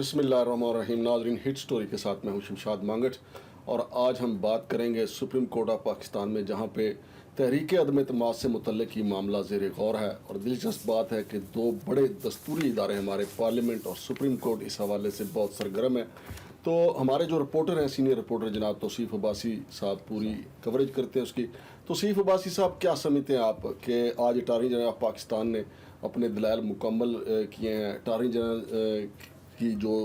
बिस्मिल्लाहिर्रहमानिर्रहीम। नाज़रीन, hit story के साथ मैं हूं शमशाद मांगट और आज हम बात करेंगे सुप्रीम कोर्ट ऑफ पाकिस्तान में, जहां पे तहरीक अदम एतमाद से मुतल्लिक़ ये मामला ज़ेर गौर है। और दिलचस्प बात है कि दो बड़े दस्तूरी इदारे हमारे पार्लियामेंट और सुप्रीम कोर्ट इस हवाले से बहुत सरगर्म है। तो हमारे जो रिपोर्टर हैं, सीनियर रिपोर्टर जनाब तौसीफ़ अब्बासी साहब पूरी कवरेज करते हैं उसकी। तौसीफ़ अब्बासी साहब, क्या समझते हैं आप कि आज अटारनी जनरल ऑफ पाकिस्तान ने अपने दलाइल मुकम्मल किए हैं? अटारनी जनरल की जो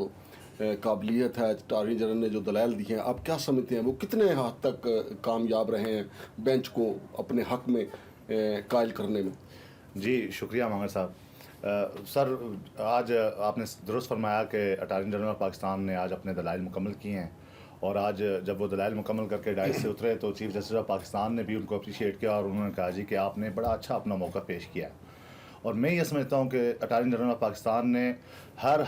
काबिलियत है, अटारनी जनरल ने जो दलाइल दिए हैं, आप क्या समझते हैं वो कितने हद तक कामयाब रहे हैं बेंच को अपने हक़ में कायल करने में? जी शुक्रिया मांगर साहब। सर, आज आपने दुरुस्त फरमाया कि अटारनी जनरल ऑफ पाकिस्तान ने आज अपने दलाइल मुकम्मल किए हैं, और आज जब वो दलाइल मुकम्मल करके डाइस से उतरे तो चीफ जस्टिस ऑफ पाकिस्तान ने भी उनको अप्रिशिएट किया और उन्होंने कहा जी कि आपने बड़ा अच्छा अपना मौका पेश किया। और मैं ये समझता हूँ कि अटारनी जनरल ऑफ पाकिस्तान ने हर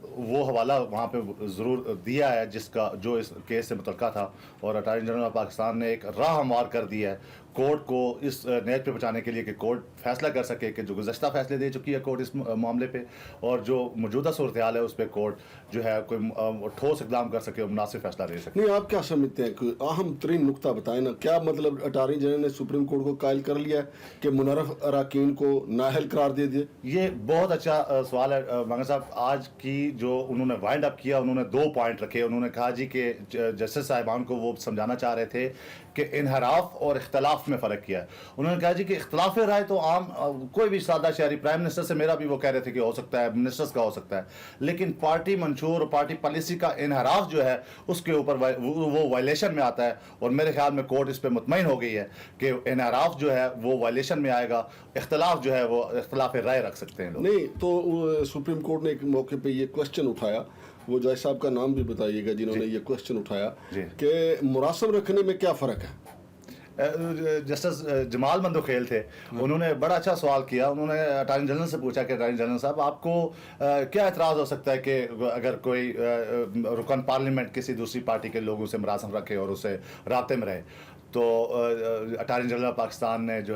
वो हवाला वहाँ पे ज़रूर दिया है जिसका जो इस केस से मुतल्लिक़ था, और अटारनी जनरल ऑफ पाकिस्तान ने एक राह हमवार कर दी है कोर्ट को इस नेच पे बचाने के लिए कि कोर्ट फैसला कर सके कि जो गुज़श्ता फ़ैसले दे चुकी है कोर्ट इस मामले पे, और जो मौजूदा सूरत हाल है उस पर कोर्ट जो है कोई ठोस इक़दाम कर सके और मुनासिब फैसला दे सके। नहीं, आप क्या समझते हैं? कोई अहम तरीन नुक्ता बताएं ना। क्या मतलब अटारनी जनरल ने सुप्रीम कोर्ट को कायल कर लिया है कि मुनर्रफ अराकीन को नाअहल करार दे दिए? ये बहुत अच्छा सवाल है मांगर साहब। आज की जो उन्होंने वाइंड अप किया, उन्होंने 2 पॉइंट रखे। उन्होंने कहा जी कि जस्टिस साहिबान को वो समझाना चाह रहे थे कि इनहराफ और इख्तलाफ में फ़र्क किया है। उन्होंने कहा जी कि इख्तलाफ राय तो आम कोई भी सादा शहरी, प्राइम मिनिस्टर से मेरा भी वो कह रहे थे कि हो सकता है, मिनिस्टर्स का हो सकता है, लेकिन पार्टी मंशूर और पार्टी पॉलिसी का इनहराफ जो है उसके ऊपर वो वायलेशन में आता है। और मेरे ख्याल में कोर्ट इस पर मुतमईन हो गई है कि इनहराफ जो है वो वायलेशन में आएगा, इख्तलाफ जो है वो इख्तलाफ राय रख सकते हैं लोग। नहीं तो सुप्रीम कोर्ट ने एक मौके पे ये क्वेश्चन उठाया, वो जज साहब का नाम भी बताइएगा जिन्होंने ये क्वेश्चन उठाया कि मुरासम रखने में क्या फ़र्क है? जस्टिस जमाल मंदोखेल थे, उन्होंने बड़ा अच्छा सवाल किया। उन्होंने अटारनी जनरल से पूछा कि अटारनी जनरल साहब, आपको क्या एतराज़ हो सकता है कि अगर कोई रुकन पार्लियामेंट किसी दूसरी पार्टी के लोगों से मुरासम रखे और उससे राब्ते में रहे? तो अटारनी जनरल पाकिस्तान ने जो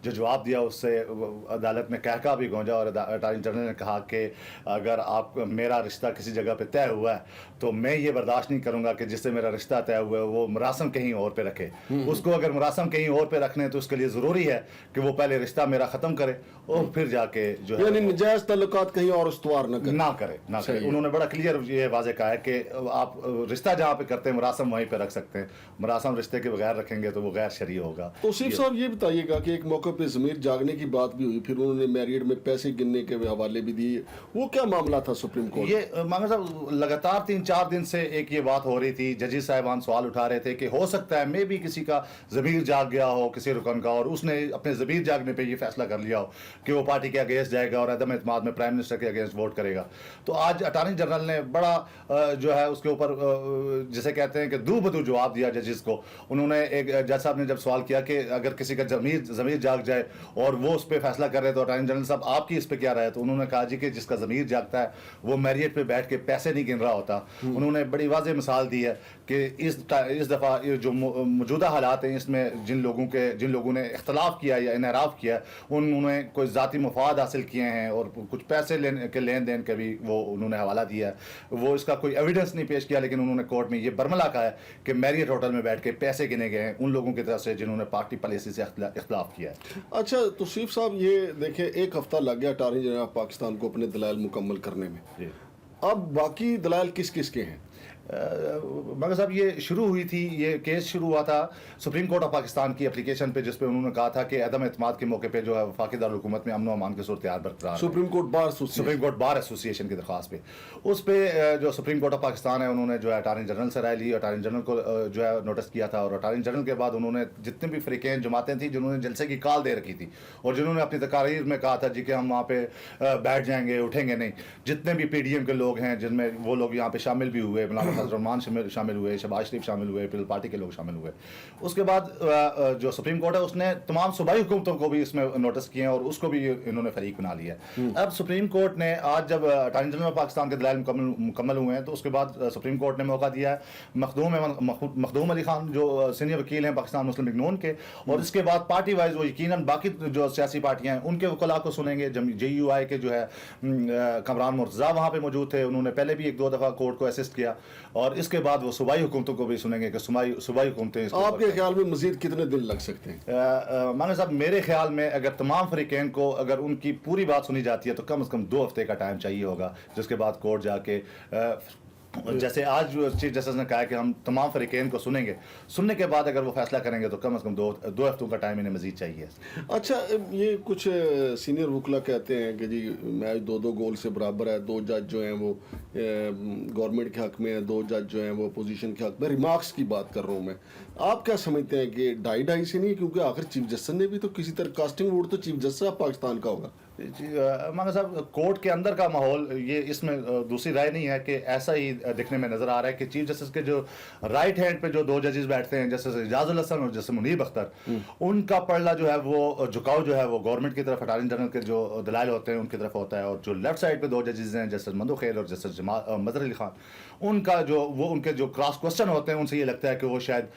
जवाब दिया उससे अदालत में कहका भी गूंजा, और अटारनी जनरल ने कहा कि अगर आप मेरा रिश्ता किसी जगह पे तय हुआ है तो मैं ये बर्दाश्त नहीं करूँगा कि जिससे मेरा रिश्ता तय हुआ है वो मुरासम कहीं और पे रखे। उसको अगर मुरासम कहीं और पे रखने तो उसके लिए ज़रूरी है कि वो पहले रिश्ता मेरा ख़त्म करे और फिर जाके जो है नजायज़ तल्लुकात कहीं और उस्तवार ना करे। उन्होंने बड़ा क्लियर ये वाज़े कहा है कि आप रिश्ता जहाँ पे करते हैं मुरासम वहीं पे रख सकते हैं, मुरासम रिश्ते के बगैर रखेंगे तो वो गैर शरई होगा। तो सिर्फ साहब ये बताइएगा कि एक मौके पे ज़मीर जागने की बात भी हुई, फिर उन्होंने मैरिड में पैसे गिनने के हवाले भी दिए, वो क्या मामला था सुप्रीम कोर्ट? ये मांगर साहब लगातार 3-4 दिन से एक ये बात हो रही थी, जजेस साहिबान सवाल उठा रहे थे कि हो सकता है मे भी किसी का ज़मीर जाग गया हो, किसी रुकन का, और उसने अपने ज़मीर जागने पे ये फैसला कर लिया हो कि वो पार्टी के अगेंस्ट जाएगा और अदम एतमाद में प्राइम मिनिस्टर के अगेंस्ट वोट करेगा। तो आज अटारनी जनरल ने बड़ा जो है उसके ऊपर जिसे कहते हैं कि दू बदू जवाब दिया जजेस को। उन्होंने एक जज साहब ने जब सवाल किया कि अगर किसी का ज़मीर जाग जाए और वो उस पर फैसला कर रहे तो अटारनी जनरल साहब आपकी इस पर क्या राय है? तो उन्होंने कहा जी कि जिसका ज़मीर जागता है वो मैरियट पे बैठ के पैसे नहीं गिन रहा होता। उन्होंने बड़ी वाज़ेह मिसाल दी है कि इस दफ़ा जो मौजूदा हालात हैं इसमें जिन लोगों ने इख्तलाफ किया या इनहराफ किया, उन्होंने कोई ज़ाती मफाद हासिल किए हैं और कुछ पैसे लेन देन के भी वो उन्होंने हवाला दिया है। वो इसका कोई एविडेंस नहीं पेश किया, लेकिन उन्होंने कोर्ट में ये बरमला कहा है कि मैरियट होटल में बैठ के पैसे गिने गए हैं उन लोगों की तरफ से जिन्होंने पार्टी पॉलिसी से इख्तलाफ किया है। अच्छा तौसीफ साहब, ये देखें एक हफ्ता लग गया अटारनी जनरल ऑफ पाकिस्तान को अपने दलाइल मुकम्मल करने में, अब बाकी दलाइल किस किस के हैं? मगर साहब ये शुरू हुई थी, ये केस शुरू हुआ था सुप्रीम कोर्ट ऑफ पाकिस्तान की एप्लीकेशन पे, जिसपे उन्होंने कहा था कि अदम एतमाद के मौके पे जो है वफाकी दारुल-हुकूमत में अमन व अमान की सूरत हाल बरकरार है। सुप्रीम कोर्ट बार एसोसिएशन की दरख्वास्त पे, उस पे जो सुप्रीम कोर्ट ऑफ पाकिस्तान है उन्होंने जो है अटारनी जनरल से राय ली, अटारनी जनरल को जो है नोटिस किया था, और अटारनी जनरल के बाद उन्होंने जितने भी फ़रीक़ें जमातें थी जिन्होंने जलसे की कॉल दे रखी थी और जिन्होंने अपनी तकारीर में कहा था जी कि हम वहाँ पे बैठ जाएंगे, उठेंगे नहीं, जितने भी PDM के लोग हैं जिनमें वो लोग यहाँ पे शामिल भी हुए, मौलाना फजल रहमान शामिल हुए, शहबाज शरीफ शामिल हुए, पीपल पार्टी के लोग शामिल हुए। उसके बाद जो सुप्रीम कोर्ट है उसने तमाम सूबाई हुकूमतों को भी इसमें नोटिस किए हैं और उसको भी इन्होंने फरीक बना लिया है। अब सुप्रीम कोर्ट ने आज जब अटॉर्नी जनरल पाकिस्तान के दलाइल मुकम्मल हुए हैं तो उसके बाद सुप्रीम कोर्ट ने मौका दिया है मखदूम अली खान जो सीनियर वकील हैं पाकिस्तान मुस्लिम लीग नून के, और इसके बाद पार्टी वाइज वो यकीनन बाकी जो सियासी पार्टियां हैं उनके वकला को सुनेंगे। JUI के जो है कमरान मुर्तज़ा वहाँ पे मौजूद थे, उन्होंने पहले भी 1-2 दफ़ा कोर्ट को असिस्ट किया, और इसके बाद वो सूबाई हुकूमतों को भी सुनेंगे कि सूबाई हुकूमतें। आपके ख्याल में मजीद कितने दिन लग सकते हैं? माना साहब मेरे ख्याल में अगर तमाम फरीकैन को अगर उनकी पूरी बात सुनी जाती है तो कम से कम 2 हफ्ते का टाइम चाहिए होगा, जिसके बाद कोर्ट जाके जैसे आज चीफ जस्टिस ने कहा कि हम तमाम फरीकैन को सुनेंगे, सुनने के बाद अगर वो फैसला करेंगे तो कम से कम 2 हफ्तों का टाइम इन्हें मजीद चाहिए। अच्छा, ये कुछ सीनियर वकला कहते हैं कि जी मैच 2-2 गोल से बराबर है, 2 जज जो हैं वो गवर्नमेंट के हक में है, 2 जज जो हैं वो अपोजिशन के हक में। रिमार्क्स की बात कर रहा हूँ मैं, आप क्या समझते हैं कि 2.5 से नहीं, क्योंकि आखिर चीफ जस्टिस ने भी तो किसी तरह कास्टिंग वोट तो चीफ जस्टिस ऑफ पाकिस्तान का होगा। माना साहब कोर्ट के अंदर का माहौल ये इसमें दूसरी राय नहीं है कि ऐसा ही दिखने में नज़र आ रहा है कि चीफ जस्टिस के जो राइट हैंड पे जो 2 जजेस बैठते हैं, जस्टिस एजाजुल हसन और जस्टिस मुनीब अख्तर, उनका पलड़ा जो है वो झुकाव जो है वो गवर्नमेंट की तरफ, अटॉर्नी जनरल के जो दलाइल होते हैं उनकी तरफ होता है, और जो लेफ्ट साइड पे 2 जजेस हैं जस्टिस मंदू खेल और जस्टिस मजहर अली खान, उनका जो वो उनके जो क्रॉस क्वेश्चन होते हैं उनसे ये लगता है कि वो शायद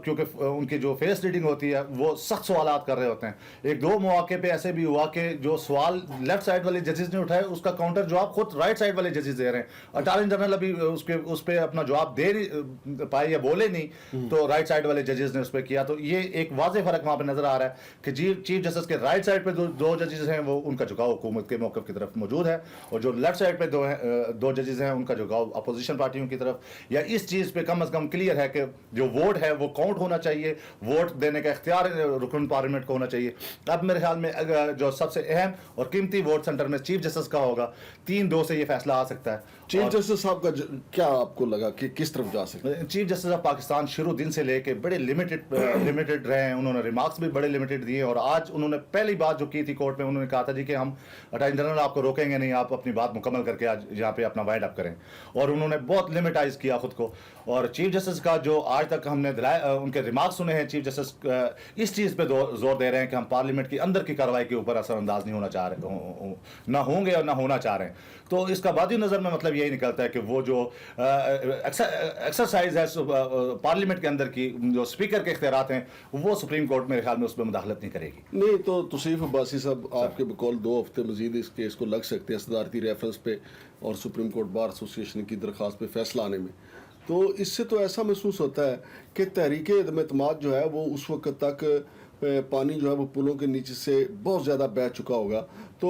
क्योंकि उनकी जो फेस रीडिंग होती है वो सख्त सवाल कर रहे होते हैं। 1-2 मौके पे ऐसे भी हुआ कि जो सवाल लेफ्ट साइड वाले जजेस ने उठाए उसका काउंटर जवाब खुद राइट साइड वाले जजेस दे रहे हैं। अटॉर्नी जनरल अभी उस पर अपना जवाब दे नहीं पाए या बोले नहीं, तो राइट साइड वाले जजेस ने उस पर किया। तो ये एक वाज़ेह फ़र्क वहाँ पर नज़र आ रहा है कि चीफ जस्टिस के राइट साइड पे 2 जजेस हैं, वो उनका झुकाव हुकूमत के मौक़िफ़ की तरफ मौजूद है, और जो लेफ्ट साइड पे 2 जजेस हैं उनका झुकाव अपोजिशन पार्टियों की तरफ। या इस चीज़ पे कम अज़ कम क्लियर है कि जो वोट है वो काउंट होना चाहिए, वोट देने का इख्तियार रुकन पार्लियामेंट को होना चाहिए। अब मेरे ख्याल में अगर जो सबसे अहम और कीमती वोट सेंटर में चीफ जस्टिस का होगा, 3-2 से ये फैसला आ सकता है। चीफ जस्टिस साहब का क्या आपको लगा कि किस तरफ जा सकते हैं? चीफ जस्टिस ऑफ पाकिस्तान शुरू दिन से लेके बड़े लिमिटेड रहे हैं, उन्होंने रिमार्क्स भी बड़े लिमिटेड दिए, और आज उन्होंने पहली बात जो की थी कोर्ट में, उन्होंने कहा था जी कि हम अटॉर्नी जनरल आपको रोकेंगे नहीं, आप अपनी बात मुकम्मल करके आज यहाँ पे अपना वाइंड अप करें, और उन्होंने बहुत लिमिटाइज किया खुद को। और चीफ जस्टिस का जो आज तक हमने उनके रिमार्क्स सुने हैं, चीफ जस्टिस इस चीज़ पे जोर दे रहे हैं कि हम पार्लियामेंट की अंदर की कार्रवाई के ऊपर असरअंदाज नहीं होना चाह रहे, ना होंगे और ना होना चाह रहे हैं। तो इसका बादी नज़र में मतलब यही निकलता है कि वो जो एक्सरसाइज है पार्लियामेंट के अंदर की, जो स्पीकर के इख्तियारात हैं, वो सुप्रीम कोर्ट मेरे ख्याल में उसमें मुदाखलत नहीं करेगी। नहीं तो तौसीफ अब्बासी साहब, आपके बकौल 2 हफ्ते मजीद इस केस को लग सकते हैं सदारती रेफरेंस पे और सुप्रीम कोर्ट बार एसोसिएशन की दरख्वास्त पे फैसला आने में। तो इससे तो ऐसा महसूस होता है कि तहरीक अदम-ए-एतमाद जो है वो उस वक्त तक पानी जो है वो पुलों के नीचे से बहुत ज़्यादा बह चुका होगा, तो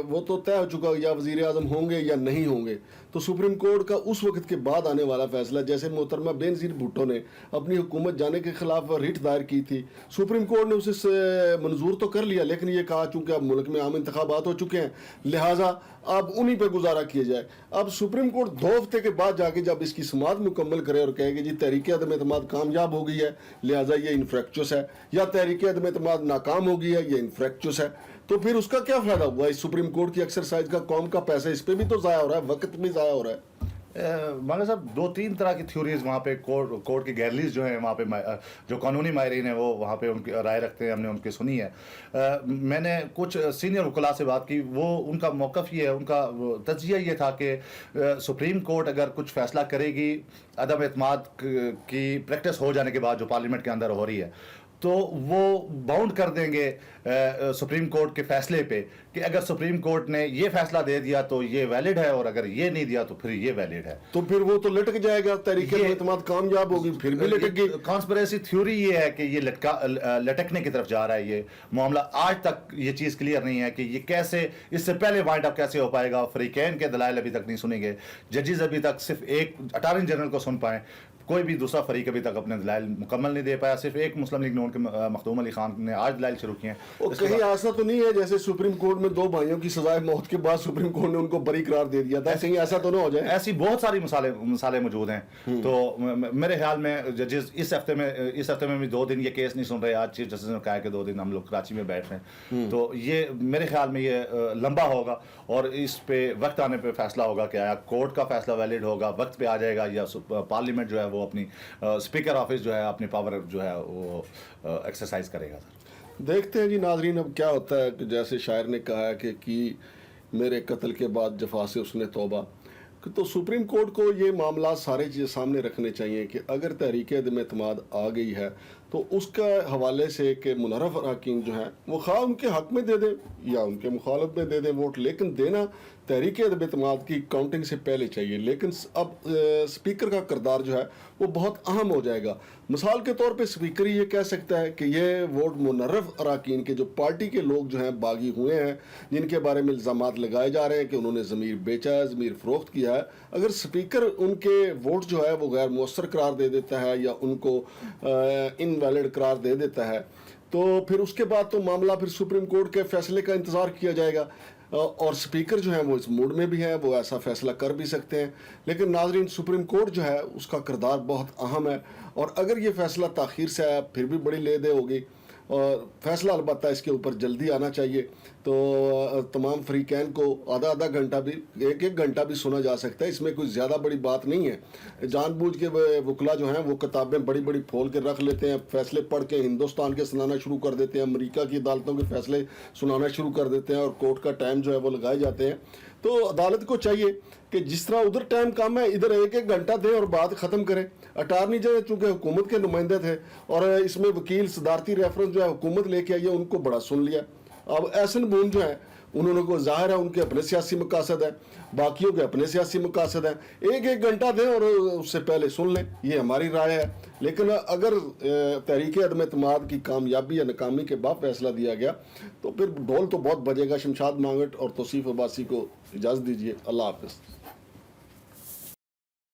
वो तो तय हो चुका या वज़ीर आज़म होंगे या नहीं होंगे। तो सुप्रीम कोर्ट का उस वक्त के बाद आने वाला फैसला, जैसे मोहतरमा बेनज़ीर भुट्टो ने अपनी हुकूमत जाने के खिलाफ रिट दायर की थी, सुप्रीम कोर्ट ने उसे मंजूर तो कर लिया, लेकिन ये कहा चूँकि अब मुल्क में आम इंतखाबात हो चुके हैं, लिहाजा अब उन्हीं पे गुजारा किया जाए। अब सुप्रीम कोर्ट 2 हफ्ते के बाद जाके जब इसकी समाअत मुकम्मल करे और कहे कि जी तहरीक अदम-ए-एतमाद कामयाब हो गई है, लिहाजा ये इन्फ्रैक्चुअस है, या तहरीक अदम-ए-एतमाद नाकाम हो गई है, ये इन्फ्रैक्चुअस है, तो फिर उसका क्या फ़ायदा हुआ इस सुप्रीम कोर्ट की एक्सरसाइज का? कौम का पैसा इस पर भी तो ज़ाया हो रहा है, वक्त भी ज़ाया हो रहा है। माना साहब 2-3 तरह की थ्योरीज वहाँ पे कोर्ट की गैरलीज जो है वहाँ पे जो कानूनी माहिरीन है वो वहाँ पे उनकी राय रखते हैं, हमने उनकी सुनी है। मैंने कुछ सीनियर वकला से बात की, वो उनका मौक़िफ़ ये है, उनका तज्जिया ये था कि सुप्रीम कोर्ट अगर कुछ फ़ैसला करेगी अदम एतमाद की प्रैक्टिस हो जाने के बाद जो पार्लियामेंट के अंदर हो रही है, तो वो बाउंड कर देंगे सुप्रीम कोर्ट के फैसले पे कि अगर सुप्रीम कोर्ट ने ये फैसला दे दिया तो ये वैलिड है, और अगर ये नहीं दिया तो फिर ये वैलिड है। तो फिर वो तो लटक जाएगा, तहरीक अदम-ए-एतमाद कामयाब होगी फिर भी लटक गई। कॉन्स्पिरेसी थ्योरी ये है कि ये लटकने की तरफ जा रहा है ये मामला। आज तक ये चीज़ क्लियर नहीं है कि ये कैसे, इससे पहले वाइंड अप कैसे हो पाएगा। फरीकैन के दलाइल अभी तक नहीं सुनेंगे, जजेस अभी तक सिर्फ एक अटॉर्नी जनरल को सुन पाए, کوئی بھی دوسرا فریق ابھی تک اپنے دلائل مکمل نہیں دے پایا. صرف ایک مسلم لیگ نون کے مخدوم علی خان نے آج دلائل شروع کیے ہیں. اور کہیں ایسا تو نہیں ہے جیسے سپریم کورٹ میں 2 بھائیوں کی سزائے موت کے بعد سپریم کورٹ نے ان کو بری قرار دے دیا تھا, کہیں ایسا تو نہ ہو جائے؟ ایسی بہت ساری مثالیں موجود ہیں. تو میرے خیال میں ججز اس ہفتے میں بھی 2 دن یہ کیس نہیں سن رہے. آج چیف جسٹس نے کہا کہ 2 دن ہم لوگ کراچی میں بیٹھ رہے ہیں. تو یہ میرے خیال میں یہ لمبا ہوگا اور اس پہ وقت آنے پہ فیصلہ ہوگا کہ آیا کورٹ کا فیصلہ ویلڈ ہوگا, وقت پہ آ جائے گا, یا پارلیمنٹ جو ہے وہ اپنی اسپیکر آفس جو ہے اپنی پاور جو ہے وہ ایکسرسائز کرے گا. دیکھتے ہیں جی ناظرین اب کیا ہوتا ہے. کہ جیسے شاعر نے کہا ہے کہ کی میرے قتل کے بعد جفا سے اس نے توبہ, تو سپریم کورٹ کو یہ معاملات سارے چیزیں سامنے رکھنے چاہیے کہ اگر تحریک عدم اعتماد آ گئی ہے تو اس کا حوالے سے کہ منحرف اراکین جو ہیں وہ خواہ ان کے حق میں دے دیں یا ان کے مخالف میں دے دیں ووٹ, لیکن دینا تحریک عدم اعتماد کی کاؤنٹنگ سے پہلے چاہیے. لیکن اب اسپیکر کا کردار جو ہے وہ بہت اہم ہو جائے گا. مثال کے طور پہ اسپیکر یہ کہہ سکتا ہے کہ یہ ووٹ منحرف اراکین کے جو پارٹی کے لوگ جو ہیں باغی ہوئے ہیں, جن کے بارے میں الزامات لگائے جا رہے ہیں کہ انہوں نے ضمیر بیچا ہے, ضمیر فروخت کیا ہے, اگر اسپیکر ان کے ووٹ جو ہے وہ غیر مؤثر قرار دے دیتا ہے یا ان کو انویلڈ قرار دے دیتا ہے, تو پھر اس کے بعد تو معاملہ پھر سپریم کورٹ کے فیصلے کا انتظار کیا جائے گا. اور اسپیکر جو ہیں وہ اس موڈ میں بھی ہیں, وہ ایسا فیصلہ کر بھی سکتے ہیں. لیکن ناظرین سپریم کورٹ جو ہے اس کا کردار بہت اہم ہے, اور اگر یہ فیصلہ تاخیر سے آیا پھر بھی بڑی لے دے ہوگی, اور فیصلہ البتہ اس کے اوپر جلدی آنا چاہیے. تو تمام فریقین کو آدھا گھنٹہ بھی 1 گھنٹہ بھی سنا جا سکتا ہے, اس میں کوئی زیادہ بڑی بات نہیں ہے. جان بوجھ کے وکلا جو ہیں وہ کتابیں بڑی کھول کے رکھ لیتے ہیں, فیصلے پڑھ کے ہندوستان کے سنانا شروع کر دیتے ہیں, امریکہ کی عدالتوں کے فیصلے سنانا شروع کر دیتے ہیں, اور کورٹ کا ٹائم جو ہے وہ لگائے جاتے ہیں. تو عدالت کو چاہیے کہ جس طرح ادھر ٹائم کم ہے ادھر 1 گھنٹہ دیں اور بات ختم کریں. اٹارنی جنرل چونکہ حکومت کے نمائندے تھے اور اس میں وکیل صدارتی ریفرنس جو ہے حکومت لے کے آئی ہے, ان کو بڑا سن لیا. اب احسن بون جو ہے انہوں نے کو ظاہر ہے ان کے اپنے سیاسی مقاصد ہیں, باقیوں کے اپنے سیاسی مقاصد ہیں. 1 گھنٹہ دیں اور اس سے پہلے سن لیں, یہ ہماری رائے ہے. لیکن اگر تحریک عدم اعتماد کی کامیابی یا ناکامی کے بعد فیصلہ دیا گیا تو پھر ڈھول تو بہت بجے گا. شمشاد مانگٹ اور توصیف عباسی کو اجازت دیجیے. اللہ حافظ.